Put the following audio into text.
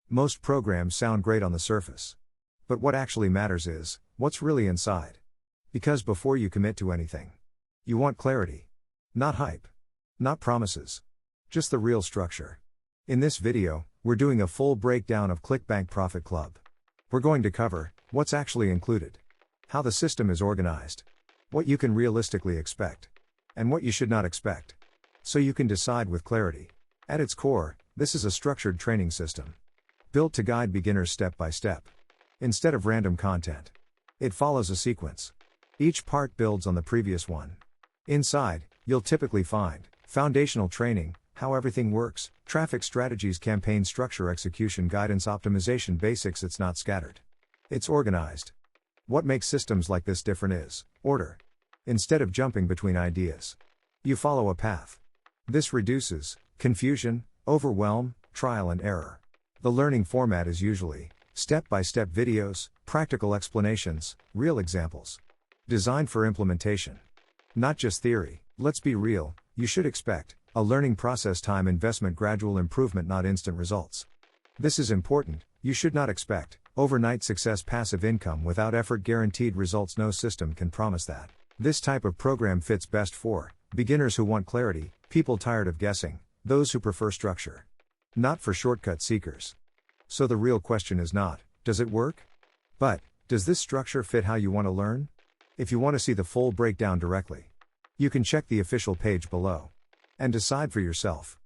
Most programs sound great on the surface. But what actually matters is, what's really inside. Because before you commit to anything, you want clarity. Not hype. Not promises. Just the real structure. In this video, we're doing a full breakdown of ClickBank Profit Club. We're going to cover what's actually included, how the system is organized, what you can realistically expect, and what you should not expect, so you can decide with clarity. At its core, this is a structured training system, built to guide beginners step by step. Instead of random content, it follows a sequence. Each part builds on the previous one. Inside, you'll typically find foundational training, how everything works, traffic strategies, campaign structure, execution guidance, optimization basics. It's not scattered. It's organized. What makes systems like this different is order. Instead of jumping between ideas, you follow a path. This reduces confusion, overwhelm, trial and error. The learning format is usually step-by-step videos, practical explanations, real examples. Designed for implementation. Not just theory. Let's be real, you should expect a learning process, time investment, gradual improvement, not instant results. This is important. You should not expect overnight success, passive income without effort, guaranteed results. No system can promise that. This type of program fits best for beginners who want clarity, people tired of guessing, those who prefer structure. Not for shortcut seekers. So the real question is not, does it work? But, does this structure fit how you want to learn? If you want to see the full breakdown directly, you can check the official page below and decide for yourself.